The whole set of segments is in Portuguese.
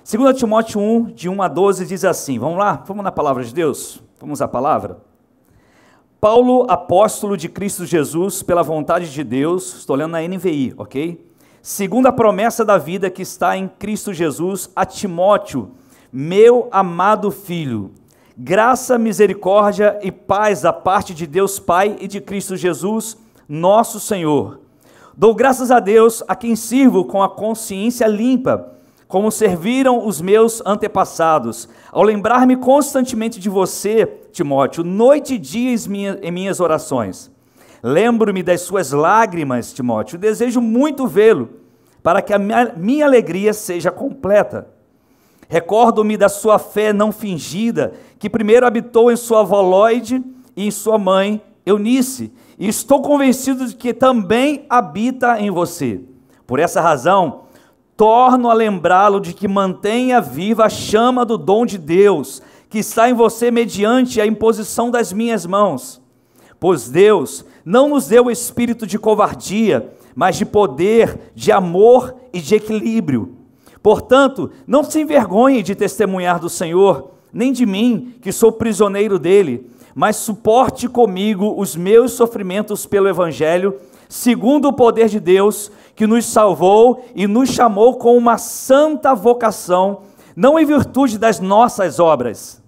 2 Timóteo 1, de 1 a 12, diz assim, vamos lá? Vamos na palavra de Deus? Vamos à palavra? Paulo, apóstolo de Cristo Jesus, pela vontade de Deus, estou lendo na NVI, ok? Segundo a promessa da vida que está em Cristo Jesus, a Timóteo, meu amado filho, graça, misericórdia e paz da parte de Deus Pai e de Cristo Jesus, nosso Senhor. Dou graças a Deus, a quem sirvo com a consciência limpa, como serviram os meus antepassados, ao lembrar-me constantemente de você, Timóteo, noite e dia em minhas orações. Lembro-me das suas lágrimas, Timóteo, desejo muito vê-lo, para que a minha alegria seja completa. Recordo-me da sua fé não fingida, que primeiro habitou em sua avó Lóide e em sua mãe Eunice, e estou convencido de que também habita em você. Por essa razão, torno a lembrá-lo de que mantenha viva a chama do dom de Deus, que está em você mediante a imposição das minhas mãos. Pois Deus não nos deu o espírito de covardia, mas de poder, de amor e de equilíbrio. Portanto, não se envergonhe de testemunhar do Senhor, nem de mim, que sou prisioneiro dele, mas suporte comigo os meus sofrimentos pelo Evangelho, segundo o poder de Deus, que nos salvou e nos chamou com uma santa vocação, não em virtude das nossas obras,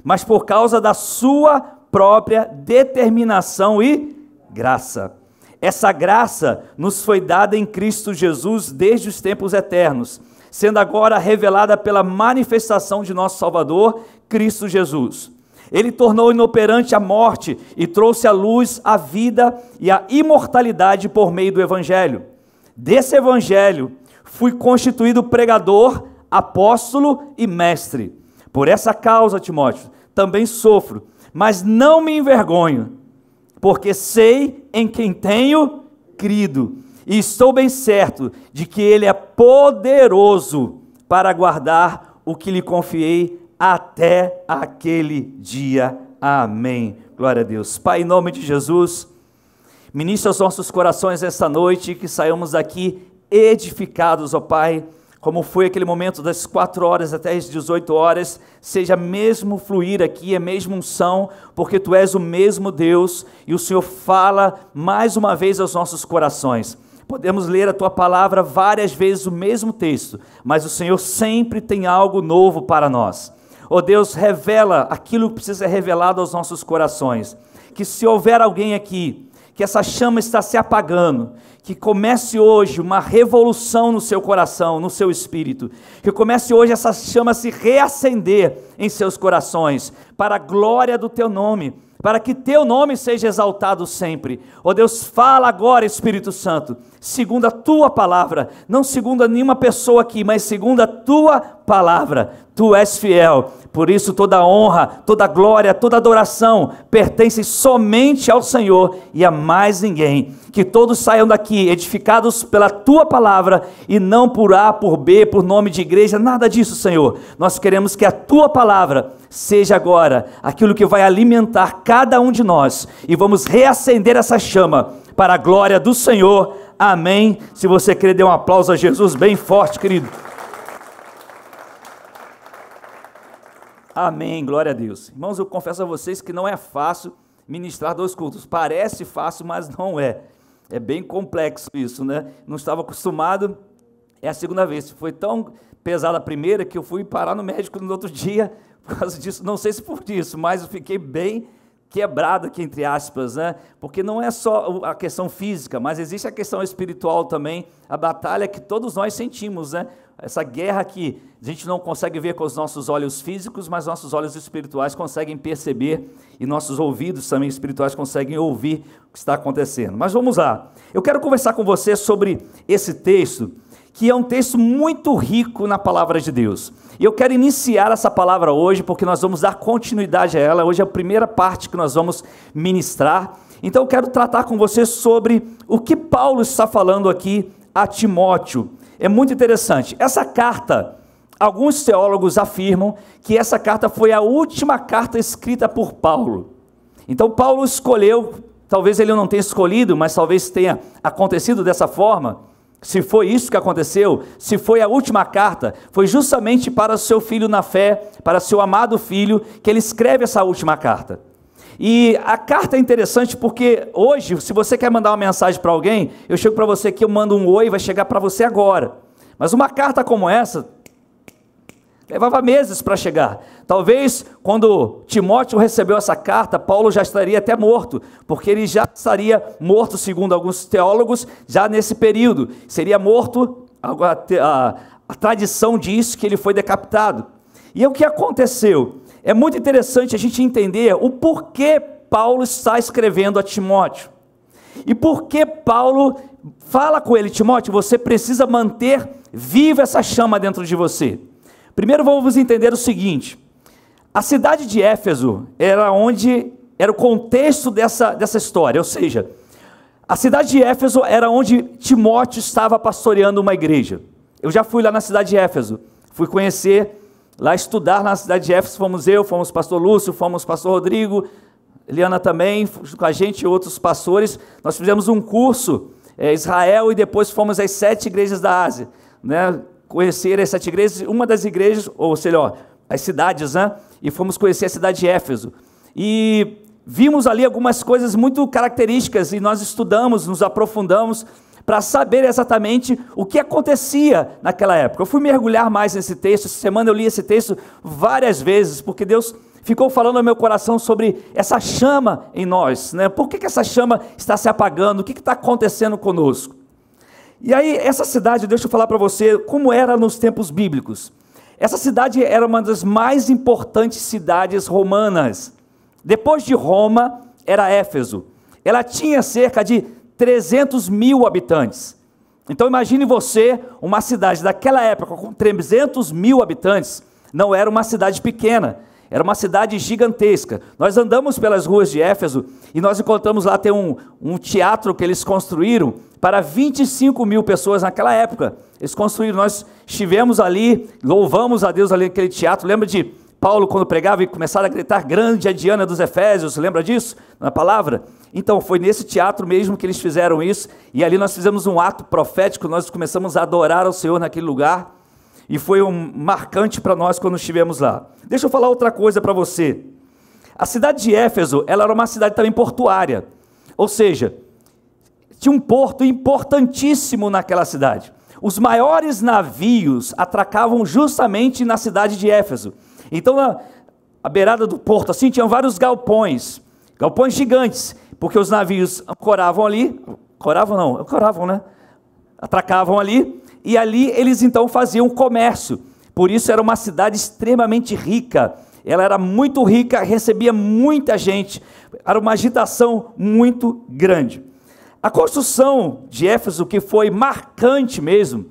mas por causa da sua própria determinação e graça. Essa graça nos foi dada em Cristo Jesus desde os tempos eternos, sendo agora revelada pela manifestação de nosso Salvador, Cristo Jesus. Ele tornou inoperante a morte e trouxe à luz a vida e a imortalidade por meio do Evangelho. Desse Evangelho fui constituído pregador, apóstolo e mestre. Por essa causa, Timóteo, também sofro, mas não me envergonho, porque sei em quem tenho crido, e estou bem certo de que Ele é poderoso para guardar o que lhe confiei até aquele dia. Amém. Glória a Deus. Pai, em nome de Jesus, ministra os nossos corações esta noite, que saiamos daqui edificados, ó Pai, como foi aquele momento das 4 horas até as 18 horas, seja mesmo fluir aqui, a mesma unção, porque Tu és o mesmo Deus, e o Senhor fala mais uma vez aos nossos corações. Podemos ler a Tua palavra várias vezes o mesmo texto, mas o Senhor sempre tem algo novo para nós. Ó Deus, revela aquilo que precisa ser revelado aos nossos corações, que se houver alguém aqui, que essa chama está se apagando, que comece hoje uma revolução no seu coração, no seu espírito, que comece hoje essa chama a se reacender em seus corações, para a glória do Teu nome, para que Teu nome seja exaltado sempre. Ó Deus, fala agora, Espírito Santo, segundo a Tua palavra, não segundo a nenhuma pessoa aqui, mas segundo a Tua palavra. Tu és fiel, por isso toda honra, toda glória, toda adoração pertence somente ao Senhor e a mais ninguém. Que todos saiam daqui edificados pela Tua palavra e não por A, por B, por nome de igreja, nada disso, Senhor. Nós queremos que a Tua palavra seja agora aquilo que vai alimentar cada um de nós e vamos reacender essa chama para a glória do Senhor. Amém. Se você quer, dê um aplauso a Jesus bem forte, querido. Amém, glória a Deus. Irmãos, eu confesso a vocês que não é fácil ministrar 2 cultos. Parece fácil, mas não é. É bem complexo isso, né? Não estava acostumado, é a segunda vez. Foi tão pesada a primeira que eu fui parar no médico no outro dia por causa disso. Não sei se por isso, mas eu fiquei bem quebrado aqui, entre aspas, né? Porque não é só a questão física, mas existe a questão espiritual também, a batalha que todos nós sentimos, né? Essa guerra que a gente não consegue ver com os nossos olhos físicos, mas nossos olhos espirituais conseguem perceber e nossos ouvidos também espirituais conseguem ouvir o que está acontecendo. Mas vamos lá. Eu quero conversar com você sobre esse texto, que é um texto muito rico na palavra de Deus. E eu quero iniciar essa palavra hoje, porque nós vamos dar continuidade a ela. Hoje é a primeira parte que nós vamos ministrar. Então eu quero tratar com você sobre o que Paulo está falando aqui a Timóteo. É muito interessante. Essa carta, alguns teólogos afirmam que essa carta foi a última carta escrita por Paulo. Então Paulo escolheu, talvez ele não tenha escolhido, mas talvez tenha acontecido dessa forma, se foi isso que aconteceu, se foi a última carta, foi justamente para o seu filho na fé, para seu amado filho, que ele escreve essa última carta. E a carta é interessante porque hoje, se você quer mandar uma mensagem para alguém, eu chego para você aqui, eu mando um oi, vai chegar para você agora. Mas uma carta como essa, levava meses para chegar. Talvez quando Timóteo recebeu essa carta, Paulo já estaria até morto, porque ele já estaria morto, segundo alguns teólogos, já nesse período. Seria morto, a tradição diz que ele foi decapitado. E o que aconteceu? É muito interessante a gente entender o porquê Paulo está escrevendo a Timóteo. E por que Paulo fala com ele: Timóteo, você precisa manter viva essa chama dentro de você. Primeiro vamos entender o seguinte: a cidade de Éfeso era o contexto dessa história, ou seja, a cidade de Éfeso era onde Timóteo estava pastoreando uma igreja. Eu já fui lá na cidade de Éfeso, fui conhecer, lá estudar na cidade de Éfeso, fomos o pastor Lúcio, fomos o pastor Rodrigo, Eliana também, com a gente e outros pastores, nós fizemos um curso, Israel, e depois fomos às 7 igrejas da Ásia, né? Conhecer as 7 igrejas, uma das igrejas, ou seja, as cidades, né? E fomos conhecer a cidade de Éfeso, e vimos ali algumas coisas muito características, e nós estudamos, nos aprofundamos, para saber exatamente o que acontecia naquela época. Eu fui mergulhar mais nesse texto, essa semana eu li esse texto várias vezes, porque Deus ficou falando no meu coração sobre essa chama em nós, né? Por que essa chama está se apagando? O que está acontecendo conosco? E aí, essa cidade, deixa eu falar para você como era nos tempos bíblicos. Essa cidade era uma das mais importantes cidades romanas. Depois de Roma, era Éfeso. Ela tinha cerca de 300 mil habitantes. Então imagine você, uma cidade daquela época com 300 mil habitantes, não era uma cidade pequena, era uma cidade gigantesca. Nós andamos pelas ruas de Éfeso e nós encontramos lá, tem um teatro que eles construíram para 25 mil pessoas naquela época. Eles construíram, nós estivemos ali, louvamos a Deus ali naquele teatro. Lembra de Paulo quando pregava e começaram a gritar: grande a Diana dos Efésios, lembra disso na palavra? Então foi nesse teatro mesmo que eles fizeram isso, e ali nós fizemos um ato profético, nós começamos a adorar ao Senhor naquele lugar, e foi marcante para nós quando estivemos lá. Deixa eu falar outra coisa para você. A cidade de Éfeso, ela era uma cidade também portuária, ou seja, tinha um porto importantíssimo naquela cidade. Os maiores navios atracavam justamente na cidade de Éfeso. Então, à beirada do porto, assim, tinham vários galpões gigantes, porque os navios ancoravam ali, atracavam ali, e ali eles então faziam comércio. Por isso era uma cidade extremamente rica, ela era muito rica, recebia muita gente, era uma agitação muito grande. A construção de Éfeso, que foi marcante mesmo,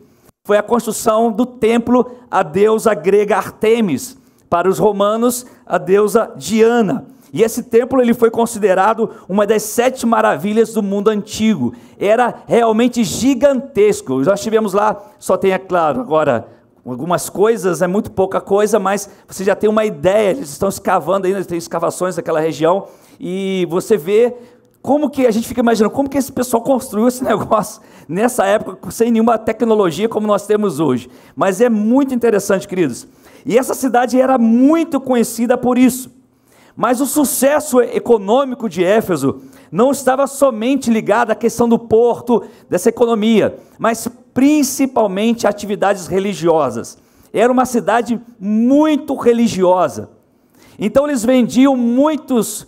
foi a construção do templo à deusa grega Ártemis, para os romanos, a deusa Diana. E esse templo ele foi considerado uma das 7 maravilhas do mundo antigo. Era realmente gigantesco. Nós estivemos lá, só tem, é claro, agora algumas coisas, é muito pouca coisa, mas você já tem uma ideia. Eles estão escavando ainda, tem escavações naquela região, e você vê como que a gente fica imaginando, como que esse pessoal construiu esse negócio nessa época, sem nenhuma tecnologia como nós temos hoje. Mas é muito interessante, queridos. E essa cidade era muito conhecida por isso. Mas o sucesso econômico de Éfeso não estava somente ligado à questão do porto, dessa economia, mas principalmente a atividades religiosas. Era uma cidade muito religiosa. Então eles vendiam muitas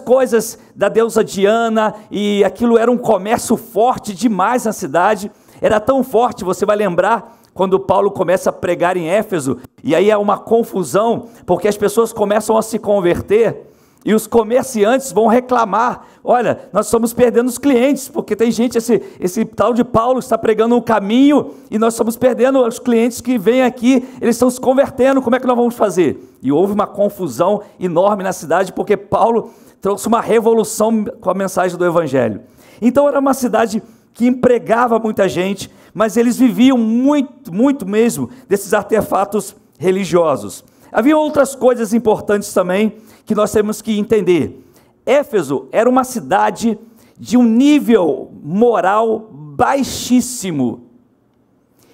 coisas da deusa Diana, e aquilo era um comércio forte demais na cidade. Era tão forte, você vai lembrar, quando Paulo começa a pregar em Éfeso, e aí há uma confusão, porque as pessoas começam a se converter, e os comerciantes vão reclamar: olha, nós estamos perdendo os clientes, porque tem gente, esse tal de Paulo está pregando um caminho, e nós estamos perdendo os clientes que vêm aqui, eles estão se convertendo, como é que nós vamos fazer? E houve uma confusão enorme na cidade, porque Paulo trouxe uma revolução com a mensagem do Evangelho. Então era uma cidade que empregava muita gente, mas eles viviam muito mesmo desses artefatos religiosos. Havia outras coisas importantes também que nós temos que entender. Éfeso era uma cidade de um nível moral baixíssimo,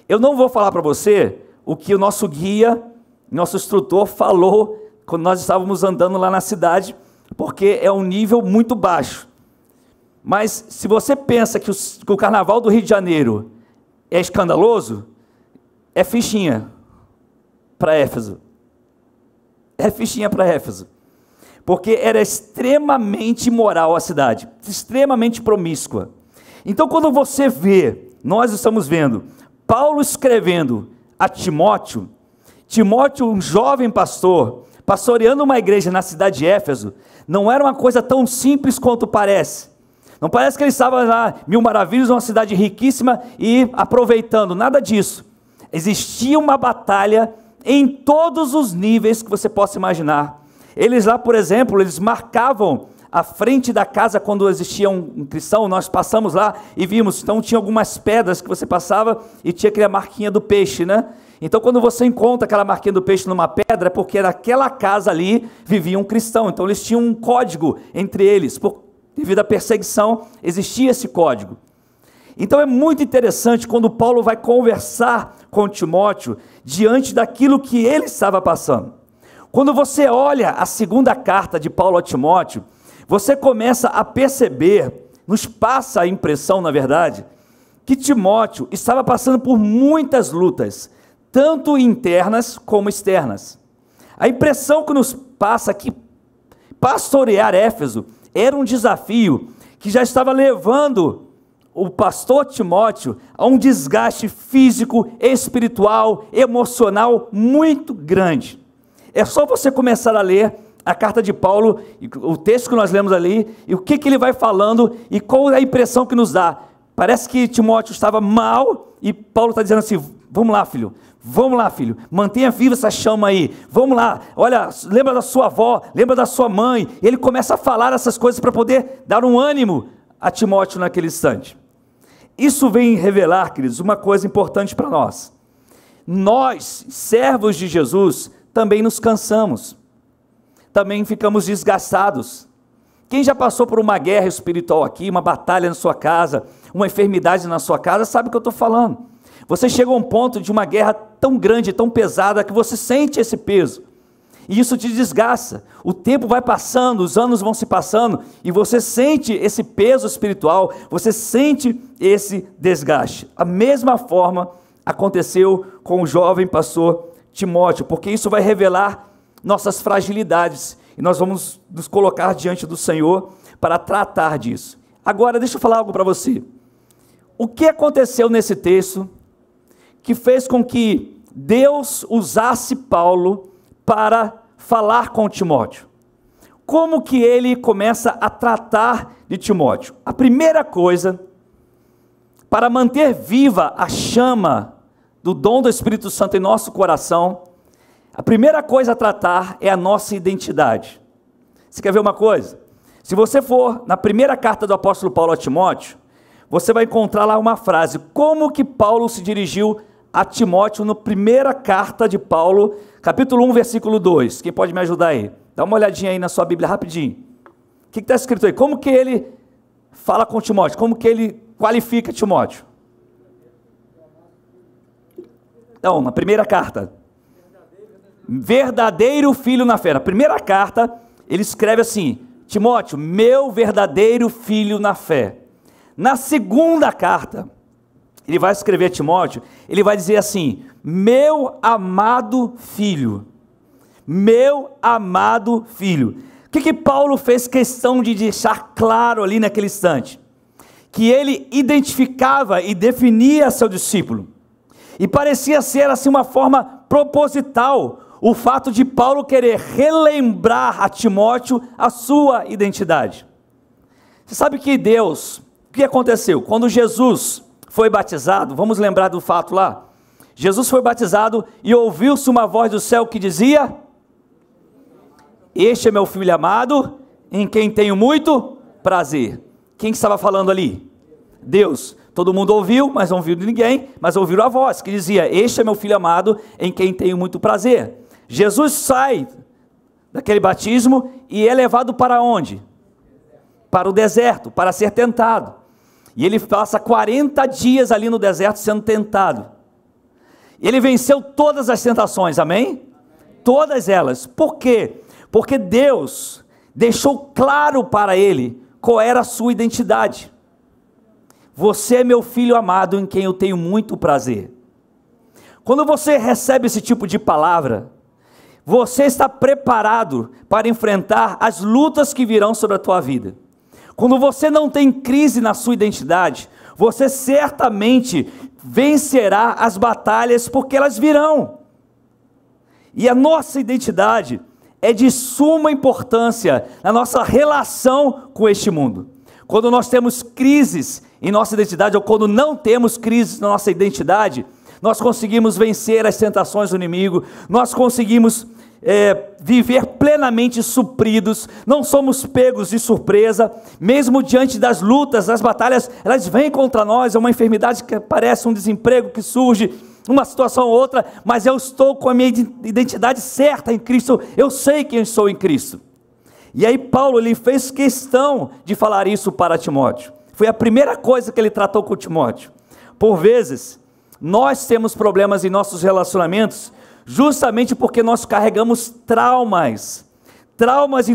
Eu não vou falar para você o que o nosso guia, nosso instrutor falou quando nós estávamos andando lá na cidade, porque é um nível muito baixo. Mas se você pensa que o Carnaval do Rio de Janeiro é escandaloso, é fichinha para Éfeso. É fichinha para Éfeso. Porque era extremamente imoral a cidade, extremamente promíscua. Então quando você vê, nós estamos vendo, Paulo escrevendo a Timóteo, um jovem pastor, pastoreando uma igreja na cidade de Éfeso, não era uma coisa tão simples quanto parece. Não parece que ele estava lá, mil maravilhas, uma cidade riquíssima e aproveitando, nada disso. Existia uma batalha em todos os níveis que você possa imaginar. Eles lá, por exemplo, eles marcavam a frente da casa quando existia um cristão, nós passamos lá e vimos, então tinha algumas pedras que você passava e tinha aquela marquinha do peixe, né? Então quando você encontra aquela marquinha do peixe numa pedra, é porque naquela casa ali vivia um cristão, então eles tinham um código entre eles, devido à perseguição, existia esse código. Então é muito interessante quando Paulo vai conversar com Timóteo, diante daquilo que ele estava passando. Quando você olha a segunda carta de Paulo a Timóteo, você começa a perceber, nos passa a impressão, na verdade, que Timóteo estava passando por muitas lutas, tanto internas como externas. A impressão que nos passa é que pastorear Éfeso era um desafio que já estava levando o pastor Timóteo a um desgaste físico, espiritual, emocional muito grande. É só você começar a ler a carta de Paulo, o texto que nós lemos ali, e o que ele vai falando, e qual é a impressão que nos dá. Parece que Timóteo estava mal, e Paulo está dizendo assim, vamos lá filho, mantenha viva essa chama aí, vamos lá, olha, lembra da sua avó, lembra da sua mãe, e ele começa a falar essas coisas para poder dar um ânimo a Timóteo naquele instante. Isso vem revelar, queridos, uma coisa importante para nós. Nós, servos de Jesus, também nos cansamos, também ficamos desgastados. Quem já passou por uma guerra espiritual aqui, uma batalha na sua casa, uma enfermidade na sua casa, sabe o que eu estou falando. Você chega a um ponto de uma guerra tão grande, tão pesada, que você sente esse peso, e isso te desgasta. O tempo vai passando, os anos vão se passando, e você sente esse peso espiritual, você sente esse desgaste. A mesma forma aconteceu com o jovem pastor Timóteo, porque isso vai revelar nossas fragilidades, e nós vamos nos colocar diante do Senhor para tratar disso. Agora, deixa eu falar algo para você. O que aconteceu nesse texto que fez com que Deus usasse Paulo para falar com Timóteo? Como que ele começa a tratar de Timóteo? A primeira coisa, para manter viva a chama do dom do Espírito Santo em nosso coração, a primeira coisa a tratar é a nossa identidade. Você quer ver uma coisa? Se você for na primeira carta do apóstolo Paulo a Timóteo, você vai encontrar lá uma frase, como que Paulo se dirigiu a Timóteo na primeira carta de Paulo, capítulo 1, versículo 2. Quem pode me ajudar aí? Dá uma olhadinha aí na sua Bíblia rapidinho. O que está escrito aí? Como que ele fala com Timóteo? Como que ele qualifica Timóteo? Não, na primeira carta. Verdadeiro filho na fé. Na primeira carta, ele escreve assim, Timóteo, meu verdadeiro filho na fé. Na segunda carta, ele vai escrever a Timóteo, ele vai dizer assim, meu amado filho. Meu amado filho. O que Paulo fez questão de deixar claro ali naquele instante? Que ele identificava e definia seu discípulo. E parecia ser assim uma forma proposital, o fato de Paulo querer relembrar a Timóteo a sua identidade. Você sabe que Deus, o que aconteceu? Quando Jesus foi batizado, vamos lembrar do fato lá, Jesus foi batizado e ouviu-se uma voz do céu que dizia, este é meu filho amado, em quem tenho muito prazer. Quem estava falando ali? Deus. Todo mundo ouviu, mas não ouviu de ninguém, mas ouviram a voz que dizia, este é meu filho amado, em quem tenho muito prazer. Jesus sai daquele batismo e é levado para onde? Para o deserto, para ser tentado. E ele passa 40 dias ali no deserto sendo tentado. Ele venceu todas as tentações, amém? Todas elas. Por quê? Porque Deus deixou claro para ele qual era a sua identidade. Você é meu filho amado, em quem eu tenho muito prazer. Quando você recebe esse tipo de palavra, você está preparado para enfrentar as lutas que virão sobre a tua vida. Quando você não tem crise na sua identidade, você certamente vencerá as batalhas, porque elas virão. E a nossa identidade é de suma importância na nossa relação com este mundo. Quando nós temos crises em nossa identidade, ou quando não temos crises na nossa identidade, nós conseguimos vencer as tentações do inimigo, nós conseguimos viver plenamente supridos, não somos pegos de surpresa, mesmo diante das lutas, das batalhas, elas vêm contra nós, é uma enfermidade que parece um desemprego que surge, uma situação ou outra, mas eu estou com a minha identidade certa em Cristo, eu sei quem eu sou em Cristo. E aí Paulo, ele fez questão de falar isso para Timóteo, foi a primeira coisa que ele tratou com Timóteo. Por vezes, nós temos problemas em nossos relacionamentos, justamente porque nós carregamos traumas em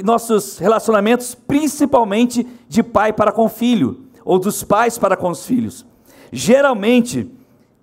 nossos relacionamentos, principalmente de pai para com filho, ou dos pais para com os filhos. Geralmente,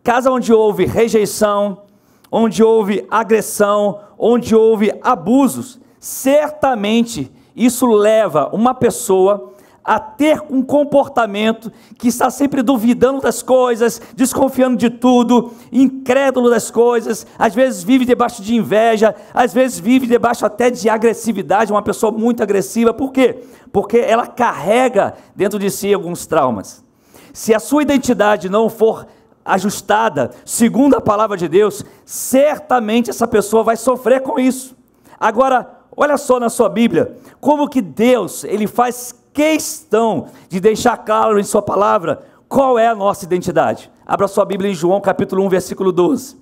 casa onde houve rejeição, onde houve agressão, onde houve abusos, certamente isso leva uma pessoa a ter um comportamento que está sempre duvidando das coisas, desconfiando de tudo, incrédulo das coisas, às vezes vive debaixo de inveja, às vezes vive debaixo até de agressividade, uma pessoa muito agressiva. Por quê? Porque ela carrega dentro de si alguns traumas. Se a sua identidade não for ajustada segundo a palavra de Deus, certamente essa pessoa vai sofrer com isso. Agora, olha só na sua Bíblia, como que Deus, ele faz questão de deixar claro em sua palavra qual é a nossa identidade. Abra sua Bíblia em João capítulo 1, versículo 12.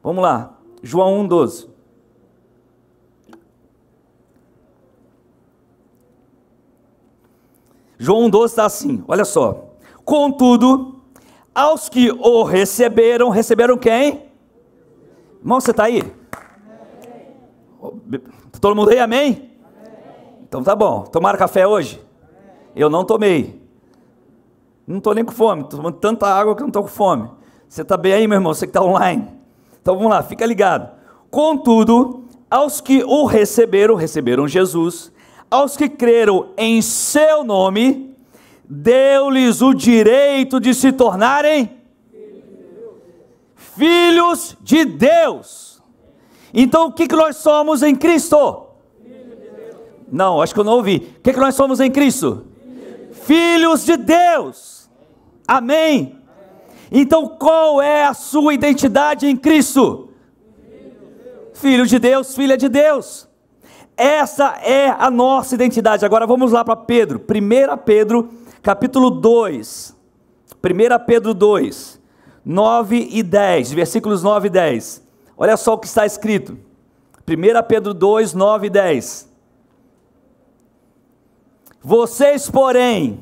Vamos lá, João 1, 12. João 1, 12 está assim, olha só. Contudo, aos que o receberam, receberam quem? Irmão, você está aí? Amém. Todo mundo aí, amém? Amém? Então tá bom, tomaram café hoje? Eu não tomei, não estou nem com fome, estou tomando tanta água que não estou com fome. Você está bem aí, meu irmão, você que está online? Então vamos lá, fica ligado. Contudo, aos que o receberam, receberam Jesus, aos que creram em seu nome, deu-lhes o direito de se tornarem filhos de Deus. Então o que nós somos em Cristo? Não, acho que eu não ouvi. O que nós somos em Cristo? Filhos de Deus, amém? Então qual é a sua identidade em Cristo? Filho de Deus, filha de Deus. Essa é a nossa identidade. Agora vamos lá para Pedro, 1 Pedro capítulo 2, 1 Pedro 2, 9 e 10, versículos 9 e 10, olha só o que está escrito, 1 Pedro 2, 9 e 10, vocês porém,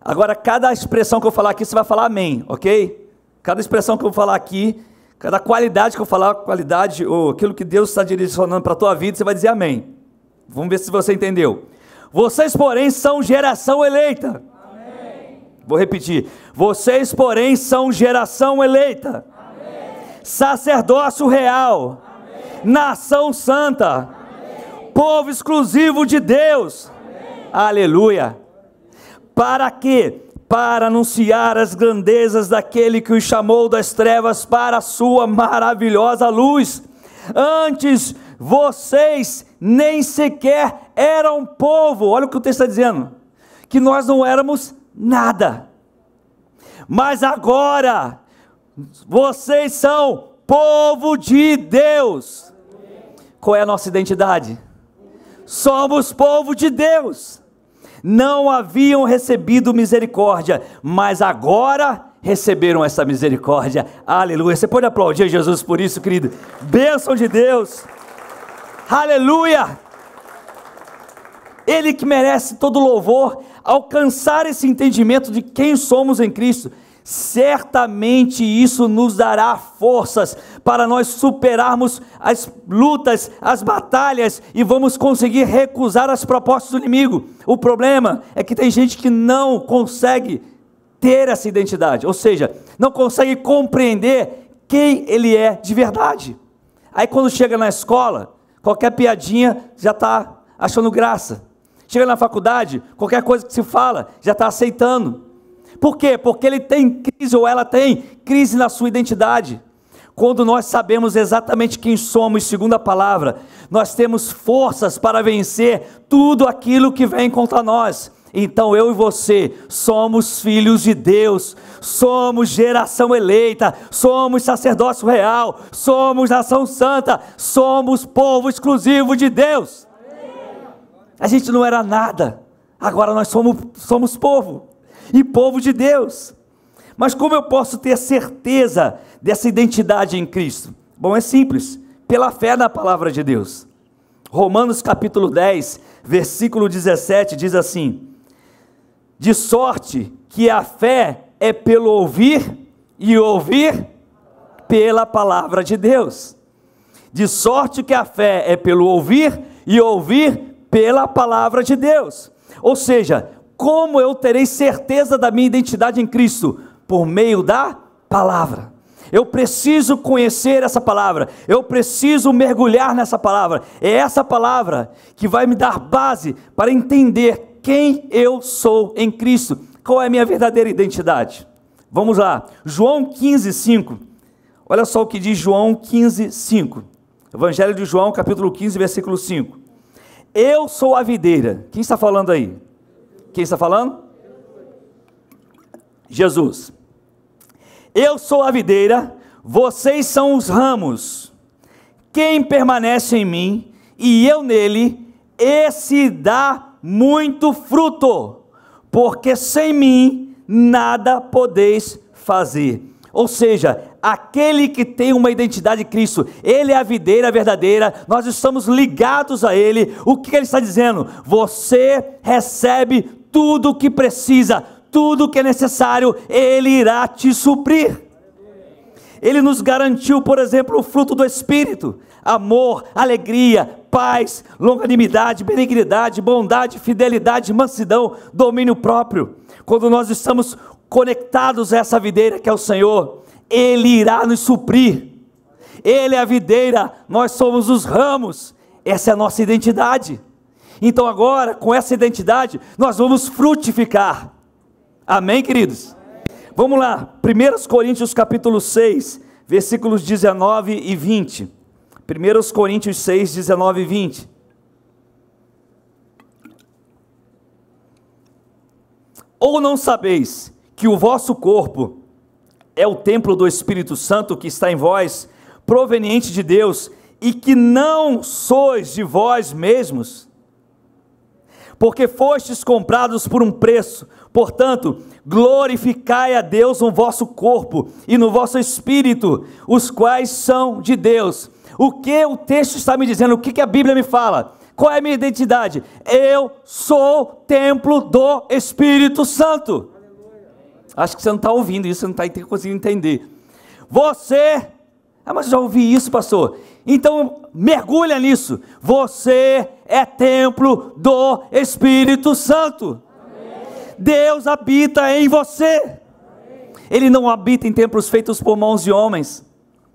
agora cada expressão que eu falar aqui, você vai falar amém, ok? Cada expressão que eu falar aqui, cada qualidade que eu falar, qualidade, ou aquilo que Deus está direcionando para a tua vida, você vai dizer amém. Vamos ver se você entendeu. Vocês porém são geração eleita. Amém. Vou repetir, vocês porém são geração eleita. Amém. Sacerdócio real. Amém. Nação santa. Amém. Povo exclusivo de Deus. Amém. Aleluia. Para quê? Para anunciar as grandezas daquele que os chamou das trevas para a sua maravilhosa luz. Antes vocês nem sequer eram povo, olha o que o texto está dizendo, que nós não éramos nada, mas agora vocês são povo de Deus. Qual é a nossa identidade? Somos povo de Deus. Não haviam recebido misericórdia, mas agora receberam essa misericórdia. Aleluia. Você pode aplaudir Jesus por isso, querido? Bênção de Deus. Aleluia. Ele que merece todo louvor, alcançar esse entendimento de quem somos em Cristo, certamente isso nos dará forças para nós superarmos as lutas, as batalhas, e vamos conseguir recusar as propostas do inimigo. O problema é que tem gente que não consegue ter essa identidade, ou seja, não consegue compreender quem ele é de verdade. Aí quando chega na escola, qualquer piadinha já está achando graça. Chega na faculdade, qualquer coisa que se fala, já está aceitando. Por quê? Porque ele tem crise, ou ela tem crise na sua identidade. Quando nós sabemos exatamente quem somos, segundo a palavra, nós temos forças para vencer tudo aquilo que vem contra nós. Então eu e você somos filhos de Deus, somos geração eleita, somos sacerdócio real, somos nação santa, somos povo exclusivo de Deus. A gente não era nada, agora nós somos povo, e povo de Deus. Mas como eu posso ter certeza dessa identidade em Cristo? Bom, é simples, pela fé na palavra de Deus. Romanos capítulo 10, versículo 17 diz assim: de sorte que a fé é pelo ouvir, e ouvir pela palavra de Deus. De sorte que a fé é pelo ouvir, e ouvir pela palavra de Deus. Ou seja, como eu terei certeza da minha identidade em Cristo? Por meio da palavra. Eu preciso conhecer essa palavra, eu preciso mergulhar nessa palavra. É essa palavra que vai me dar base para entender quem eu sou em Cristo. Qual é a minha verdadeira identidade? Vamos lá, João 15:5. Olha só o que diz João 15:5. Evangelho de João, capítulo 15, versículo 5. Eu sou a videira. Quem está falando aí? Quem está falando? Jesus. Eu sou a videira, vocês são os ramos. Quem permanece em mim e eu nele, esse dá muito fruto, porque sem mim nada podeis fazer. Ou seja, aquele que tem uma identidade em Cristo, ele é a videira verdadeira, nós estamos ligados a ele. O que ele está dizendo? Você recebe tudo o que precisa, tudo o que é necessário, ele irá te suprir. Ele nos garantiu, por exemplo, o fruto do Espírito: amor, alegria, paz, longanimidade, benignidade, bondade, fidelidade, mansidão, domínio próprio. Quando nós estamos conectados a essa videira que é o Senhor, ele irá nos suprir. Ele é a videira, nós somos os ramos. Essa é a nossa identidade. Então agora, com essa identidade, nós vamos frutificar. Amém, queridos? Vamos lá, 1 Coríntios capítulo 6, versículos 19 e 20. 1 Coríntios 6, 19 e 20. Ou não sabeis que o vosso corpo é o templo do Espírito Santo que está em vós, proveniente de Deus, e que não sois de vós mesmos? Porque fostes comprados por um preço. Portanto, glorificai a Deus no vosso corpo e no vosso espírito, os quais são de Deus. O que o texto está me dizendo? O que a Bíblia me fala? Qual é a minha identidade? Eu sou templo do Espírito Santo. Acho que você não está ouvindo isso, você não está conseguindo entender. Você... mas eu já ouvi isso, pastor. Então mergulha nisso. Você é templo do Espírito Santo. Deus habita em você. Ele não habita em templos feitos por mãos de homens.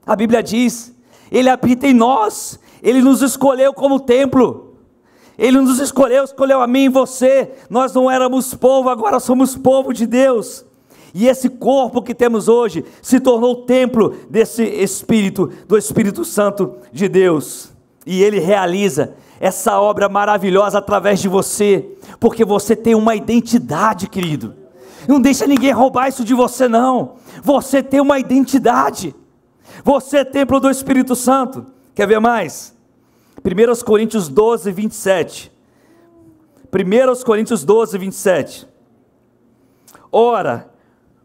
A Bíblia diz, ele habita em nós. Ele nos escolheu como templo. Ele nos escolheu a mim e você. Nós não éramos povo, agora somos povo de Deus. E esse corpo que temos hoje se tornou o templo desse Espírito, do Espírito Santo de Deus. E ele realiza essa obra maravilhosa através de você, porque você tem uma identidade, querido. Não deixa ninguém roubar isso de você, não. Você tem uma identidade. Você é templo do Espírito Santo. Quer ver mais? 1 Coríntios 12, 27. 1 Coríntios 12, 27. Ora,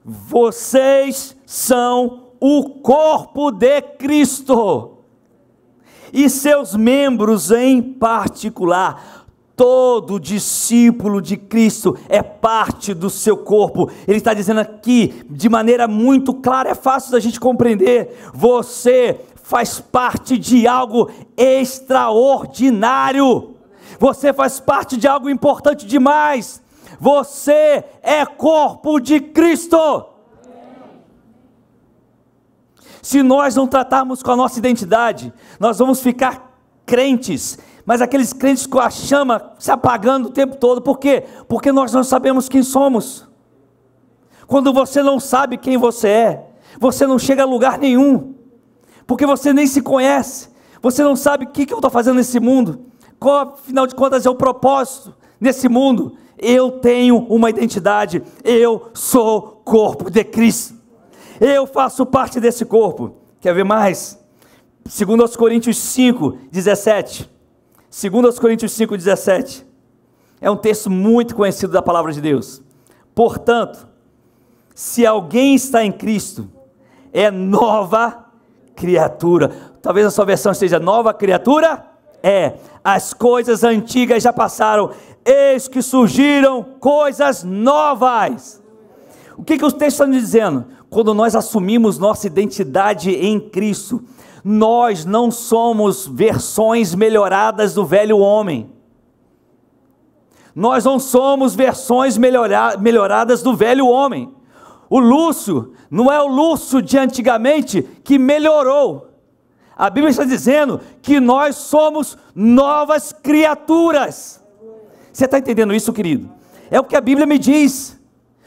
vocês são o corpo de Cristo, e seus membros em particular. Todo discípulo de Cristo é parte do seu corpo. Ele está dizendo aqui, de maneira muito clara, é fácil da gente compreender. Você faz parte de algo extraordinário. Você faz parte de algo importante demais. Você é corpo de Cristo. Se nós não tratarmos com a nossa identidade, nós vamos ficar crentes, mas aqueles crentes com a chama se apagando o tempo todo. Por quê? Porque nós não sabemos quem somos. Quando você não sabe quem você é, você não chega a lugar nenhum, porque você nem se conhece, você não sabe o que eu estou fazendo nesse mundo, qual, afinal de contas, é o propósito nesse mundo. Eu tenho uma identidade, eu sou corpo de Cristo, eu faço parte desse corpo. Quer ver mais? 2 Coríntios 5, 17, 2 Coríntios 5, 17, é um texto muito conhecido da palavra de Deus. Portanto, se alguém está em Cristo, é nova criatura. Talvez a sua versão esteja nova criatura, as coisas antigas já passaram, eis que surgiram coisas novas. O que o texto está nos dizendo? Quando nós assumimos nossa identidade em Cristo, nós não somos versões melhoradas do velho homem. Nós não somos versões melhoradas do velho homem. O Lúcio não é o Lúcio de antigamente que melhorou. A Bíblia está dizendo que nós somos novas criaturas. Você está entendendo isso, querido? É o que a Bíblia me diz.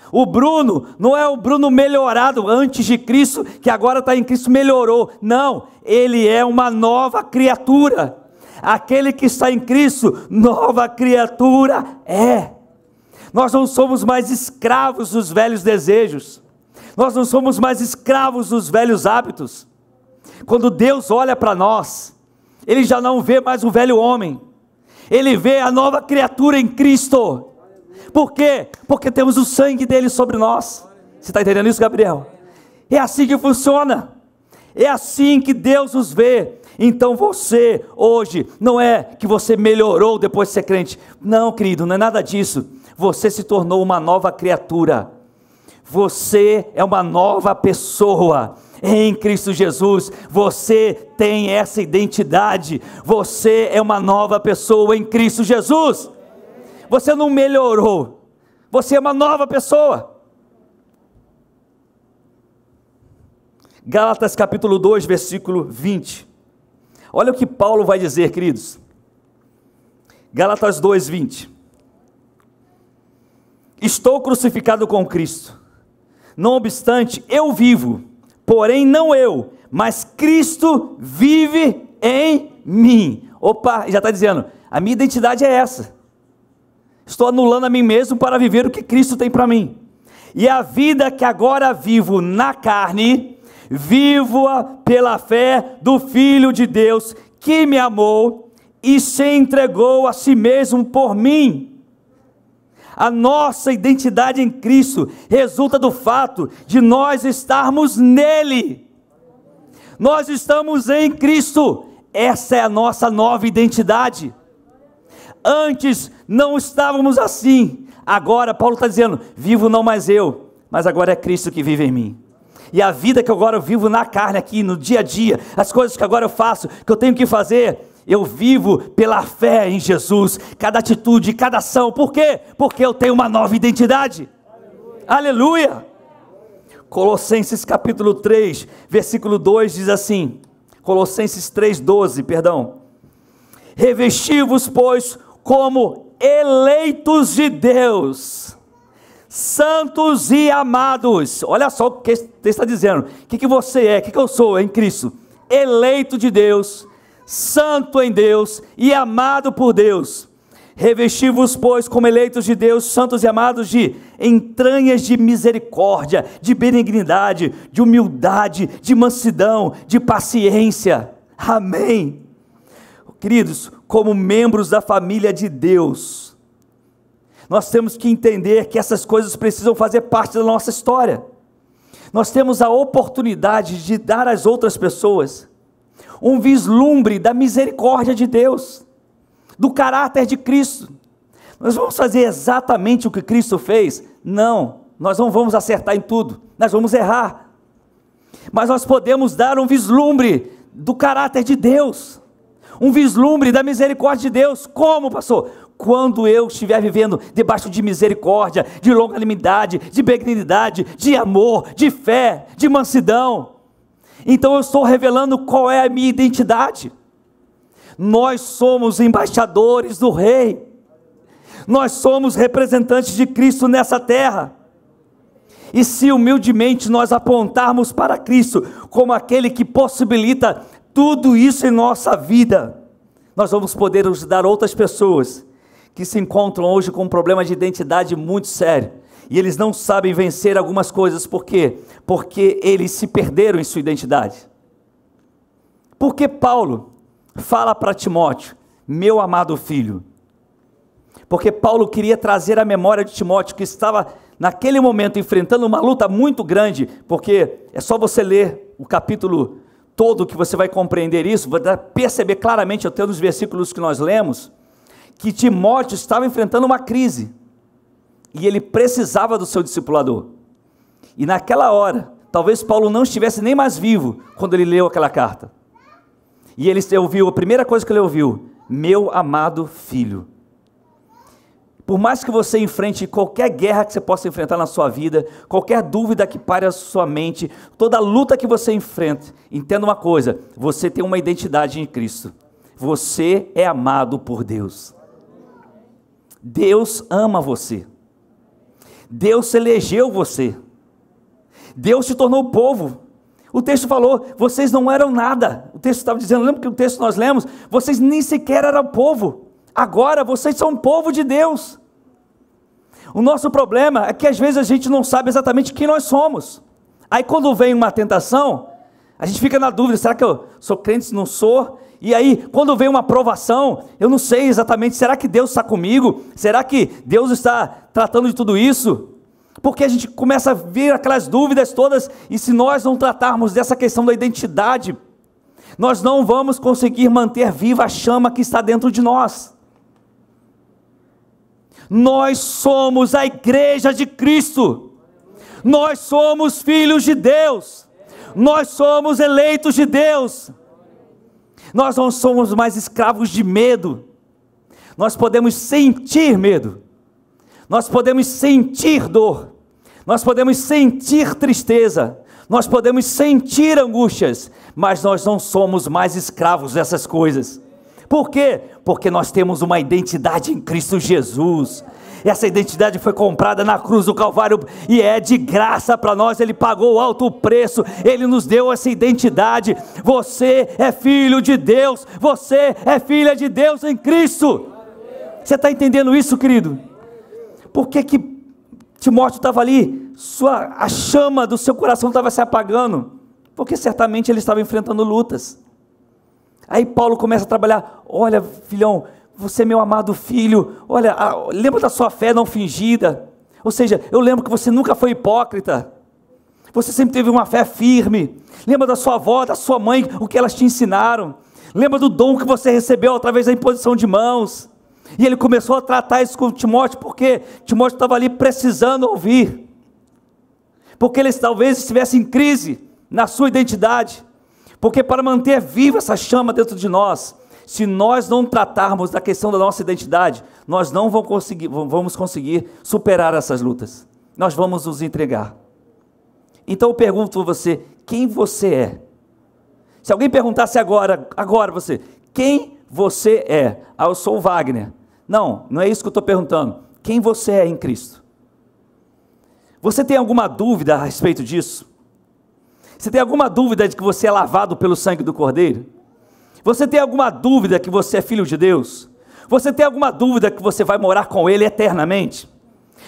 O Bruno não é o Bruno melhorado antes de Cristo, que agora está em Cristo, melhorou. Não, ele é uma nova criatura. Aquele que está em Cristo, nova criatura é. Nós não somos mais escravos dos velhos desejos. Nós não somos mais escravos dos velhos hábitos. Quando Deus olha para nós, Ele já não vê mais o velho homem. Ele vê a nova criatura em Cristo. Por quê? Porque temos o sangue dele sobre nós. Você está entendendo isso, Gabriel? É assim que funciona. É assim que Deus nos vê. Então você, hoje, não é que você melhorou depois de ser crente. Não, querido, não é nada disso. Você se tornou uma nova criatura. Você é uma nova pessoa. Em Cristo Jesus, você tem essa identidade. Você é uma nova pessoa em Cristo Jesus. Você não melhorou, você é uma nova pessoa. Gálatas capítulo 2, versículo 20. Olha o que Paulo vai dizer, queridos. Gálatas 2, 20. Estou crucificado com Cristo. Não obstante, eu vivo, porém não eu, mas Cristo vive em mim. Opa, já está dizendo, a minha identidade é essa. Estou anulando a mim mesmo para viver o que Cristo tem para mim. E a vida que agora vivo na carne, vivo-a pela fé do Filho de Deus, que me amou e se entregou a si mesmo por mim. A nossa identidade em Cristo resulta do fato de nós estarmos nele. Nós estamos em Cristo. Essa é a nossa nova identidade. Antes não estávamos assim. Agora Paulo está dizendo, vivo não mais eu, mas agora é Cristo que vive em mim. E a vida que agora eu vivo na carne aqui, no dia a dia, as coisas que agora eu faço, que eu tenho que fazer, eu vivo pela fé em Jesus. Cada atitude, cada ação. Por quê? Porque eu tenho uma nova identidade. Aleluia! Aleluia. Colossenses capítulo 3, versículo 2 diz assim, Colossenses 3:12, perdão. Revesti-vos, pois, como eleitos de Deus, santos e amados. Olha só o que esse texto está dizendo. O que você é, o que eu sou em Cristo? Eleito de Deus, santo em Deus e amado por Deus. Revesti-vos, pois, como eleitos de Deus, santos e amados, de entranhas de misericórdia, de benignidade, de humildade, de mansidão, de paciência. Amém. Queridos, como membros da família de Deus, nós temos que entender que essas coisas precisam fazer parte da nossa história. Nós temos a oportunidade de dar às outras pessoas um vislumbre da misericórdia de Deus. do caráter de Cristo. Nós vamos fazer exatamente o que Cristo fez? Não, nós não vamos acertar em tudo, nós vamos errar. Mas nós podemos dar um vislumbre do caráter de Deus, um vislumbre da misericórdia de Deus. Como, pastor? Quando eu estiver vivendo debaixo de misericórdia, de longanimidade, de benignidade, de amor, de fé, de mansidão, então eu estou revelando qual é a minha identidade. Nós somos embaixadores do Rei, nós somos representantes de Cristo nessa terra, e se humildemente nós apontarmos para Cristo como aquele que possibilita tudo isso em nossa vida, nós vamos poder ajudar outras pessoas que se encontram hoje com um problema de identidade muito sério, e eles não sabem vencer algumas coisas. Por quê? Porque eles se perderam em sua identidade. Porque Paulo fala para Timóteo, meu amado filho? Porque Paulo queria trazer a memória de Timóteo, que estava naquele momento enfrentando uma luta muito grande, porque é só você ler o capítulo todo que você vai compreender isso, vai perceber claramente até nos versículos que nós lemos, que Timóteo estava enfrentando uma crise, e ele precisava do seu discipulador. E naquela hora, talvez Paulo não estivesse nem mais vivo, quando ele leu aquela carta, e ele ouviu, a primeira coisa que ele ouviu, meu amado filho. Por mais que você enfrente qualquer guerra que você possa enfrentar na sua vida, qualquer dúvida que pare a sua mente, toda luta que você enfrente, entenda uma coisa, você tem uma identidade em Cristo, você é amado por Deus, Deus ama você, Deus elegeu você, Deus te tornou povo. O texto falou, vocês não eram nada, o texto estava dizendo, lembra que o texto nós lemos, vocês nem sequer eram povo, agora vocês são povo de Deus. O nosso problema é que às vezes a gente não sabe exatamente quem nós somos, aí quando vem uma tentação, a gente fica na dúvida, será que eu sou crente, não sou? E aí quando vem uma provação, eu não sei exatamente, será que Deus está comigo? Será que Deus está tratando de tudo isso? Porque a gente começa a ver aquelas dúvidas todas, e se nós não tratarmos dessa questão da identidade, nós não vamos conseguir manter viva a chama que está dentro de nós. Nós somos a igreja de Cristo, nós somos filhos de Deus, nós somos eleitos de Deus, nós não somos mais escravos de medo, nós podemos sentir medo, nós podemos sentir dor, nós podemos sentir tristeza, nós podemos sentir angústias, mas nós não somos mais escravos dessas coisas. Por quê? Porque nós temos uma identidade em Cristo Jesus. Essa identidade foi comprada na cruz do Calvário e é de graça para nós. Ele pagou o alto preço, Ele nos deu essa identidade. Você é filho de Deus, você é filha de Deus em Cristo. Você está entendendo isso, querido? Por que que Timóteo estava ali, a chama do seu coração estava se apagando? Porque certamente ele estava enfrentando lutas. Aí Paulo começa a trabalhar, olha filhão, você é meu amado filho, olha, lembra da sua fé não fingida, ou seja, eu lembro que você nunca foi hipócrita, você sempre teve uma fé firme, lembra da sua avó, da sua mãe, o que elas te ensinaram, lembra do dom que você recebeu através da imposição de mãos. E ele começou a tratar isso com Timóteo, porque Timóteo estava ali precisando ouvir, porque ele talvez estivesse em crise na sua identidade, porque para manter viva essa chama dentro de nós, se nós não tratarmos da questão da nossa identidade, nós não vamos conseguir superar essas lutas, nós vamos nos entregar. Então eu pergunto a você, quem você é? Se alguém perguntasse agora você, quem você é? Ah, eu sou o Wagner. Não, não é isso que eu estou perguntando. Quem você é em Cristo? Você tem alguma dúvida a respeito disso? Você tem alguma dúvida de que você é lavado pelo sangue do Cordeiro? Você tem alguma dúvida que você é filho de Deus? Você tem alguma dúvida que você vai morar com Ele eternamente?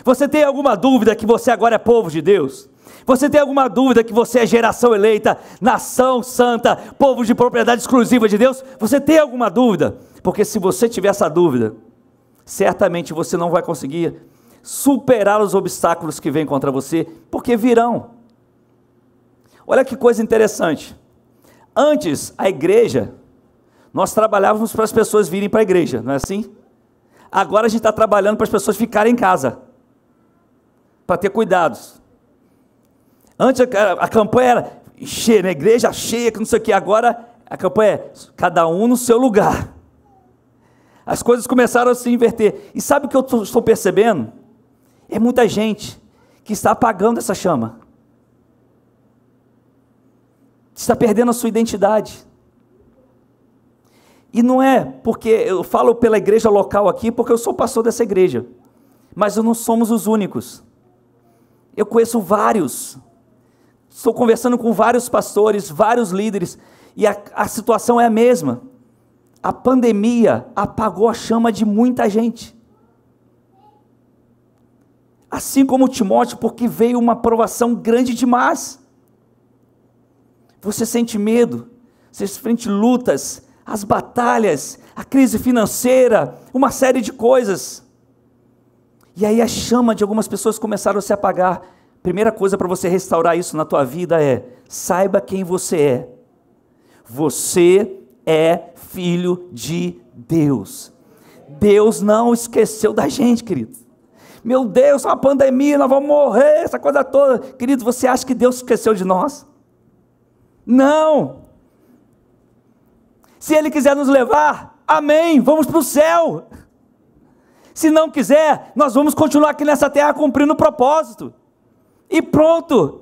Você tem alguma dúvida que você agora é povo de Deus? Você tem alguma dúvida que você é geração eleita, nação santa, povo de propriedade exclusiva de Deus? Você tem alguma dúvida? Porque se você tiver essa dúvida, certamente você não vai conseguir superar os obstáculos que vêm contra você, porque virão. Olha que coisa interessante, antes a igreja Nós trabalhávamos para as pessoas virem para a igreja, não é assim? Agora a gente está trabalhando para as pessoas ficarem em casa, para ter cuidados. Antes a campanha era cheia, na igreja cheia, que não sei o que. Agora a campanha é cada um no seu lugar. As coisas começaram a se inverter. E sabe o que eu estou percebendo? É muita gente que está apagando essa chama. Está perdendo a sua identidade. E não é porque eu falo pela igreja local aqui, porque eu sou pastor dessa igreja. Mas não somos os únicos. Eu conheço vários. Estou conversando com vários pastores, vários líderes, e a situação é a mesma. A pandemia apagou a chama de muita gente. Assim como Timóteo, porque veio uma provação grande demais. Você sente medo, você sente lutas, as batalhas, a crise financeira, uma série de coisas. E aí a chama de algumas pessoas começaram a se apagar. Primeira coisa para você restaurar isso na tua vida é: saiba quem você é. Você é filho de Deus. Deus não esqueceu da gente, querido. Meu Deus, uma pandemia, nós vamos morrer, essa coisa toda. Querido, você acha que Deus esqueceu de nós? Não. Se Ele quiser nos levar, amém, vamos para o céu. Se não quiser, nós vamos continuar aqui nessa terra cumprindo o propósito. E pronto.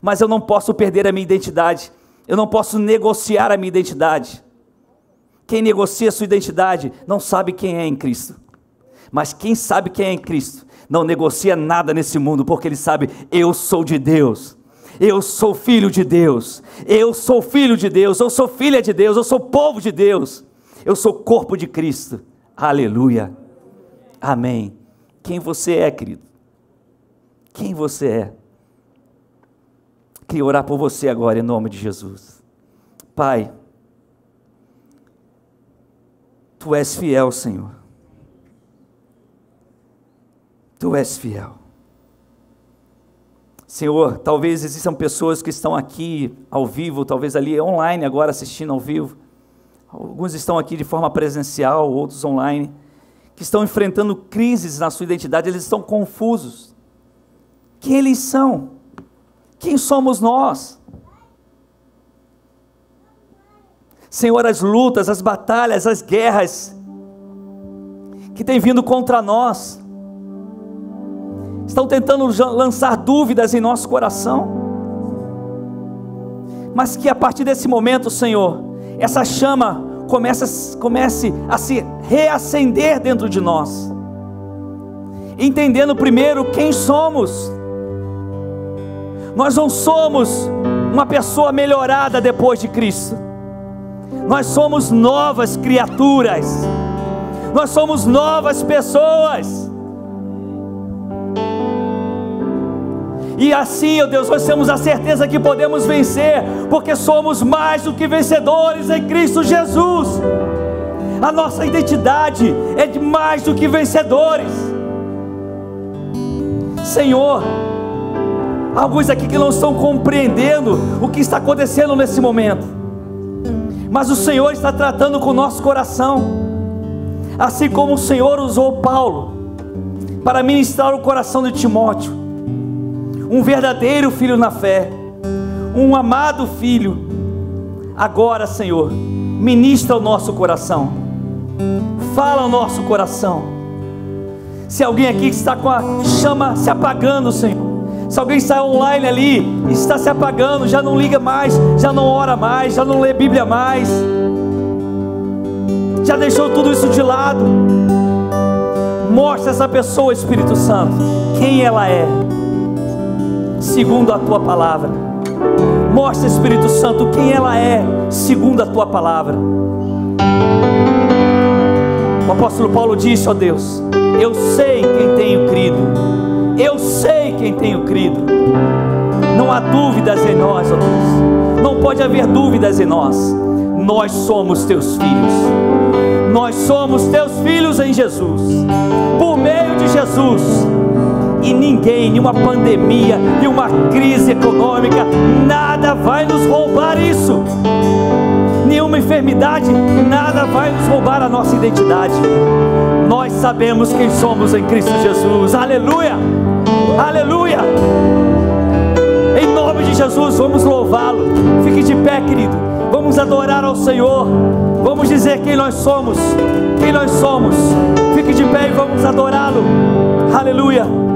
Mas eu não posso perder a minha identidade. Eu não posso negociar a minha identidade. Quem negocia a sua identidade não sabe quem é em Cristo. Mas quem sabe quem é em Cristo não negocia nada nesse mundo, porque ele sabe: eu sou de Deus, eu sou filho de Deus, eu sou filho de Deus, eu sou filha de Deus, eu sou povo de Deus, eu sou corpo de Cristo. Aleluia, amém. Quem você é, querido? Quem você é? Queria orar por você agora em nome de Jesus. Pai, Tu és fiel, Senhor. Tu és fiel. Senhor, talvez existam pessoas que estão aqui ao vivo, talvez ali online agora assistindo ao vivo. Alguns estão aqui de forma presencial, outros online, que estão enfrentando crises na sua identidade, eles estão confusos. Quem eles são? Quem somos nós? Senhor, as lutas, as batalhas, as guerras que têm vindo contra nós, estão tentando lançar dúvidas em nosso coração, mas que a partir desse momento, Senhor, essa chama comece a se reacender dentro de nós, entendendo primeiro quem somos. Nós não somos uma pessoa melhorada depois de Cristo, nós somos novas criaturas, nós somos novas pessoas. E assim, ó Deus, nós temos a certeza que podemos vencer, porque somos mais do que vencedores em Cristo Jesus. A nossa identidade é de mais do que vencedores. Senhor, alguns aqui que não estão compreendendo o que está acontecendo nesse momento, mas o Senhor está tratando com o nosso coração, assim como o Senhor usou Paulo para ministrar o coração de Timóteo, um verdadeiro filho na fé, um amado filho. Agora, Senhor, ministra o nosso coração, fala ao nosso coração. Se alguém aqui está com a chama se apagando, Senhor, se alguém está online ali e está se apagando, já não liga mais, já não ora mais, já não lê Bíblia mais, já deixou tudo isso de lado, mostra essa pessoa, Espírito Santo, quem ela é segundo a Tua palavra. Mostra, Espírito Santo, quem ela é segundo a Tua palavra. O apóstolo Paulo disse: ó Deus, eu sei quem tenho crido, eu sei quem tenho crido. Não há dúvidas em nós, ó Deus, não pode haver dúvidas em nós. Nós somos Teus filhos, nós somos Teus filhos em Jesus, por meio de Jesus. E ninguém, nenhuma pandemia, nenhuma crise econômica, nada vai nos roubar isso. nenhuma enfermidade, nada vai nos roubar a nossa identidade. Nós sabemos quem somos em Cristo Jesus. Aleluia, aleluia. Em nome de Jesus, vamos louvá-lo. Fique de pé, querido. Vamos adorar ao Senhor. Vamos dizer quem nós somos. Quem nós somos. Fique de pé e vamos adorá-lo. Aleluia.